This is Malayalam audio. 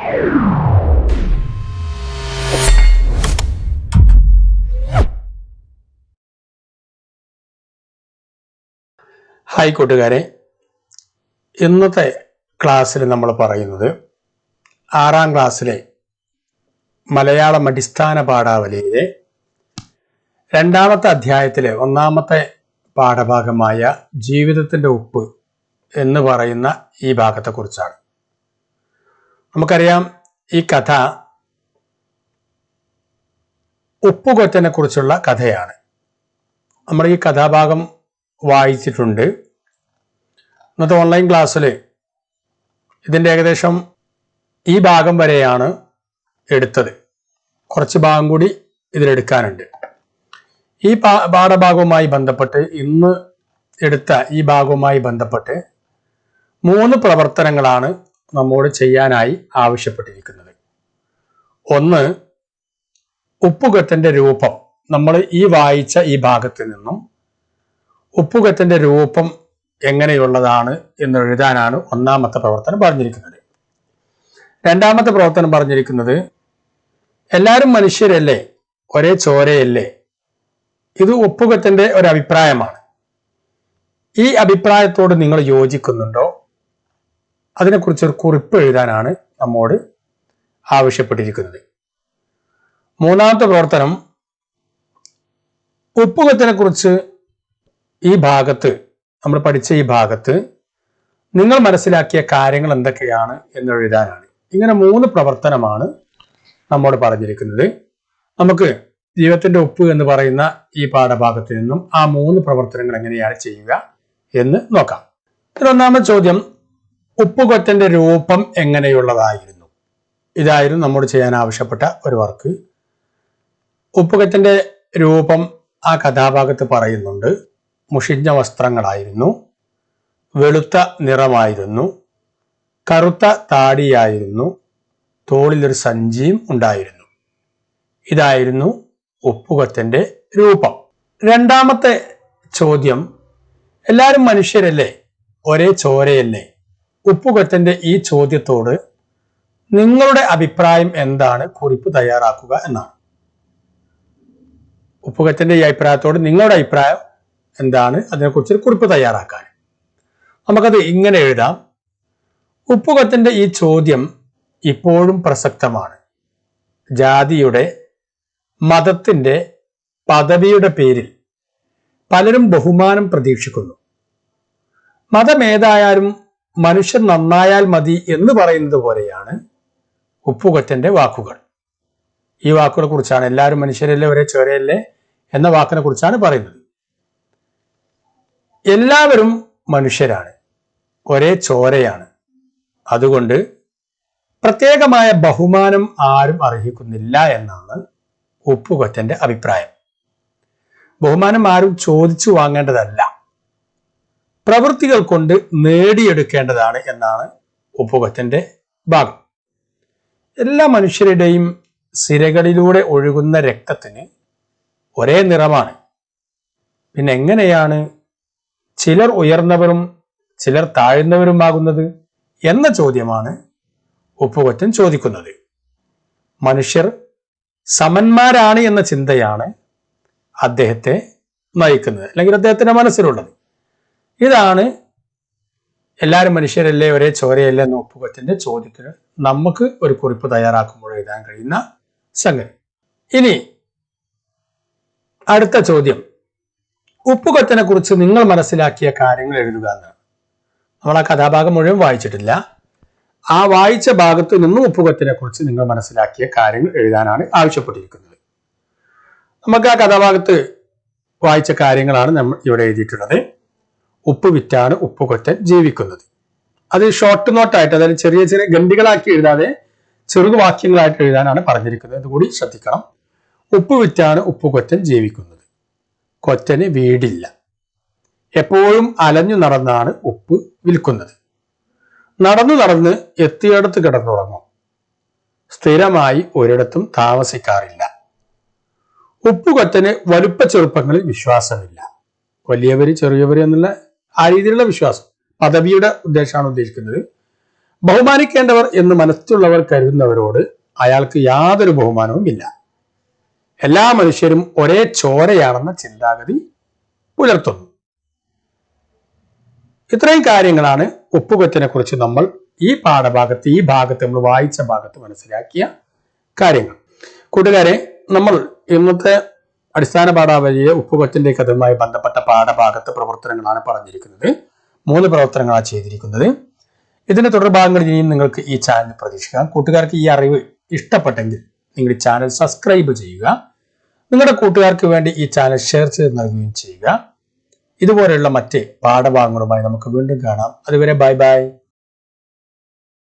ഹായ് കൂട്ടുകാരെ, ഇന്നത്തെ ക്ലാസ്സിൽ നമ്മൾ പറയുന്നത് 6ാം ക്ലാസ്സിലെ മലയാളം അടിസ്ഥാന പാഠാവലിയിലെ 2ാമത്തെ അധ്യായത്തിലെ 1ാമത്തെ പാഠഭാഗമായ ജീവിതത്തിന്റെ ഉപ്പ് എന്ന് പറയുന്ന ഈ ഭാഗത്തെക്കുറിച്ചാണ്. നമുക്കറിയാം, ഈ കഥ ഉപ്പുകൊറ്റനെ കുറിച്ചുള്ള കഥയാണ്. നമ്മൾ ഈ കഥാഭാഗം വായിച്ചിട്ടുണ്ട്. ഇന്നത്തെ ഓൺലൈൻ ക്ലാസ്സിൽ ഇതിൻ്റെ ഏകദേശം ഈ ഭാഗം വരെയാണ് എടുത്തത്. കുറച്ച് ഭാഗം കൂടി ഇതിലെടുക്കാനുണ്ട്. ഈ പാഠഭാഗവുമായി ബന്ധപ്പെട്ട് ഇന്ന് എടുത്ത ഈ ഭാഗവുമായി ബന്ധപ്പെട്ട് 3 പ്രവർത്തനങ്ങളാണ് നമ്മോട് ചെയ്യാനായി ആവശ്യപ്പെട്ടിരിക്കുന്നത്. ഒന്ന്, ഉപ്പുകൊറ്റന്റെ രൂപം. നമ്മൾ ഈ വായിച്ച ഈ ഭാഗത്ത് നിന്നും ഉപ്പുകൊറ്റന്റെ രൂപം എങ്ങനെയുള്ളതാണ് എന്ന് എഴുതാനാണ് 1ാമത്തെ പ്രവർത്തനം പറഞ്ഞിരിക്കുന്നത്. 2ാമത്തെ പ്രവർത്തനം പറഞ്ഞിരിക്കുന്നത് എല്ലാവരും മനുഷ്യരല്ലേ, ഒരേ ചോരയല്ലേ. ഇത് ഉപ്പുകൊറ്റന്റെ ഒരു അഭിപ്രായമാണ്. ഈ അഭിപ്രായത്തോട് നിങ്ങൾ യോജിക്കുന്നുണ്ടോ? അതിനെക്കുറിച്ചൊരു കുറിപ്പ് എഴുതാനാണ് നമ്മോട് ആവശ്യപ്പെട്ടിരിക്കുന്നത്. 3ാമത്തെ പ്രവർത്തനം, ഉപ്പുകൊറ്റനെ കുറിച്ച് ഈ ഭാഗത്ത് നമ്മൾ പഠിച്ച ഈ ഭാഗത്ത് നിങ്ങൾ മനസ്സിലാക്കിയ കാര്യങ്ങൾ എന്തൊക്കെയാണ് എന്ന് എഴുതാനാണ്. ഇങ്ങനെ 3 പ്രവർത്തനമാണ് നമ്മോട് പറഞ്ഞിരിക്കുന്നത്. നമുക്ക് ജീവിതത്തിന്റെ ഉപ്പ് എന്ന് പറയുന്ന ഈ പാഠഭാഗത്ത് നിന്നും ആ 3 പ്രവർത്തനങ്ങൾ എങ്ങനെയാണ് ചെയ്യുക എന്ന് നോക്കാം. ഇതിൽ 1ാമത്തെ ചോദ്യം, ഉപ്പുകൊറ്റന്റെ രൂപം എങ്ങനെയുള്ളതായിരുന്നു? ഇതായിരുന്നു നമ്മോട് ചെയ്യാൻ ആവശ്യപ്പെട്ട ഒരു വർക്ക്. ഉപ്പുകൊറ്റന്റെ രൂപം ആ കഥാഭാഗത്ത് പറയുന്നുണ്ട്. മുഷിഞ്ഞ വസ്ത്രങ്ങളായിരുന്നു, വെളുത്ത നിറമായിരുന്നു, കറുത്ത താടിയായിരുന്നു, തോളിലൊരു സഞ്ചിയും ഉണ്ടായിരുന്നു. ഇതായിരുന്നു ഉപ്പുകൊറ്റന്റെ രൂപം. 2ാമത്തെ ചോദ്യം, എല്ലാവരും മനുഷ്യരല്ലേ, ഒരേ ചോരയല്ലേ. ഉപ്പുകൊറ്റന്റെ ഈ ചോദ്യത്തോട് നിങ്ങളുടെ അഭിപ്രായം എന്താണ്? കുറിപ്പ് തയ്യാറാക്കുക എന്നാണ്. ഉപ്പുകൊറ്റന്റെ ഈ അഭിപ്രായത്തോട് നിങ്ങളുടെ അഭിപ്രായം എന്താണ്? അതിനെക്കുറിച്ച് കുറിപ്പ് തയ്യാറാക്കാൻ നമുക്കത് ഇങ്ങനെ എഴുതാം. ഉപ്പുകൊറ്റന്റെ ഈ ചോദ്യം ഇപ്പോഴും പ്രസക്തമാണ്. ജാതിയുടെ, മതത്തിന്റെ, പദവിയുടെ പേരിൽ പലരും ബഹുമാനം പ്രതീക്ഷിക്കുന്നു. മതമേതായാലും മനുഷ്യൻ നന്നായാൽ മതി എന്ന് പറയുന്നത് പോലെയാണ് ഉപ്പുകൊറ്റന്റെ വാക്കുകൾ. ഈ വാക്കുകളെ കുറിച്ചാണ്, എല്ലാവരും മനുഷ്യരല്ലേ, ഒരേ ചോരയല്ലേ എന്ന വാക്കിനെ കുറിച്ചാണ് പറയുന്നത്. എല്ലാവരും മനുഷ്യരാണ്, ഒരേ ചോരയാണ്. അതുകൊണ്ട് പ്രത്യേകമായ ബഹുമാനം ആരും അർഹിക്കുന്നില്ല എന്നാണ് ഉപ്പുകൊറ്റന്റെ അഭിപ്രായം. ബഹുമാനം ആരും ചോദിച്ചു വാങ്ങേണ്ടതല്ല, പ്രവൃത്തികൾ കൊണ്ട് നേടിയെടുക്കേണ്ടതാണ് എന്നാണ് ഉപ്പുകൊറ്റന്റെ ഭാഗം. എല്ലാ മനുഷ്യരുടെയും സിരകളിലൂടെ ഒഴുകുന്ന രക്തത്തിന് ഒരേ നിറമാണ്. പിന്നെ എങ്ങനെയാണ് ചിലർ ഉയർന്നവരും ചിലർ താഴ്ന്നവരുമാകുന്നത് എന്ന ചോദ്യമാണ് ഉപ്പുകൊറ്റൻ ചോദിക്കുന്നത്. മനുഷ്യർ സമന്മാരാണ് എന്ന ചിന്തയാണ് അദ്ദേഹത്തെ നയിക്കുന്നത്, അല്ലെങ്കിൽ അദ്ദേഹത്തിന്റെ മനസ്സിലുള്ളത്. ഇതാണ് എല്ലാവരും മനുഷ്യരല്ലേ, ഒരേ ചോരയല്ലേ എന്ന ഉപ്പുകൊറ്റന്റെ ചോദ്യത്തിന് നമുക്ക് ഒരു കുറിപ്പ് തയ്യാറാക്കുമ്പോൾ എഴുതാൻ കഴിയുന്ന സംഗതി. ഇനി അടുത്ത ചോദ്യം, ഉപ്പുകൊറ്റനെ കുറിച്ച് നിങ്ങൾ മനസ്സിലാക്കിയ കാര്യങ്ങൾ എഴുതുക എന്നാണ്. നമ്മൾ ആ കഥാഭാഗം മുഴുവൻ വായിച്ചിട്ടില്ല. ആ വായിച്ച ഭാഗത്ത് നിന്നും ഉപ്പുകൊറ്റനെ കുറിച്ച് നിങ്ങൾ മനസ്സിലാക്കിയ കാര്യങ്ങൾ എഴുതാനാണ് ആവശ്യപ്പെട്ടിരിക്കുന്നത്. നമുക്ക് ആ കഥാഭാഗത്ത് വായിച്ച കാര്യങ്ങളാണ് നമ്മൾ ഇവിടെ എഴുതിയിട്ടുള്ളത്. ഉപ്പ് വിറ്റാണ് ഉപ്പുകൊറ്റൻ ജീവിക്കുന്നത്. അത് ഷോർട്ട് നോട്ടായിട്ട്, അതായത് ചെറിയ ചെറിയ ഗണ്ടികളാക്കി എഴുതാതെ ചെറുവാക്യങ്ങളായിട്ട് എഴുതാനാണ് പറഞ്ഞിരിക്കുന്നത്. അതുകൂടി ശ്രദ്ധിക്കണം. ഉപ്പ് വിറ്റാണ് ഉപ്പുകൊറ്റൻ ജീവിക്കുന്നത്. കൊറ്റന് വീടില്ല. എപ്പോഴും അലഞ്ഞു നടന്നാണ് ഉപ്പ് വിൽക്കുന്നത്. നടന്നു നടന്ന് എത്തിയിടത്ത് കിടന്നുറങ്ങും. സ്ഥിരമായി ഒരിടത്തും താമസിക്കാറില്ല. ഉപ്പുകൊറ്റന് വലുപ്പ ചെറുപ്പങ്ങളിൽ വിശ്വാസമില്ല. വലിയവര് ചെറിയവര് എന്നുള്ള ആ രീതിയിലുള്ള വിശ്വാസം, പദവിയുടെ ഉദ്ദേശമാണ് ഉദ്ദേശിക്കുന്നത്. ബഹുമാനിക്കേണ്ടവർ എന്ന് മനസ്സുള്ളവർ കരുതുന്നവരോട് അയാൾക്ക് യാതൊരു ബഹുമാനവും ഇല്ല. എല്ലാ മനുഷ്യരും ഒരേ ചോരയാണെന്ന ചിന്താഗതി പുലർത്തുന്നു. ഇത്രയും കാര്യങ്ങളാണ് ഉപ്പുകുത്തിനെ കുറിച്ച് നമ്മൾ ഈ ഭാഗത്ത് നമ്മൾ വായിച്ച ഭാഗത്ത് മനസ്സിലാക്കിയ കാര്യങ്ങൾ. കൂട്ടുകാരെ, നമ്മൾ ഇന്നത്തെ അടിസ്ഥാന പാഠാവലിയെ ഉപ്പുകുത്തിന്റെ കഥയുമായി ബന്ധപ്പെട്ട പാഠഭാഗത്ത് പ്രവർത്തനങ്ങളാണ് പറഞ്ഞിരിക്കുന്നത്. 3 പ്രവർത്തനങ്ങളാണ് ചെയ്തിരിക്കുന്നത്. ഇതിന്റെ തുടർഭാഗങ്ങൾ ഇനിയും നിങ്ങൾക്ക് ഈ ചാനൽ പ്രതീക്ഷിക്കാം. കൂട്ടുകാർക്ക് ഈ അറിവ് ഇഷ്ടപ്പെട്ടെങ്കിൽ നിങ്ങൾ ഈ ചാനൽ സബ്സ്ക്രൈബ് ചെയ്യുക. നിങ്ങളുടെ കൂട്ടുകാർക്ക് വേണ്ടി ഈ ചാനൽ ഷെയർ ചെയ്ത് നൽകുകയും ചെയ്യുക. ഇതുപോലെയുള്ള മറ്റ് പാഠഭാഗങ്ങളുമായി നമുക്ക് വീണ്ടും കാണാം. അതുവരെ ബൈ ബൈ.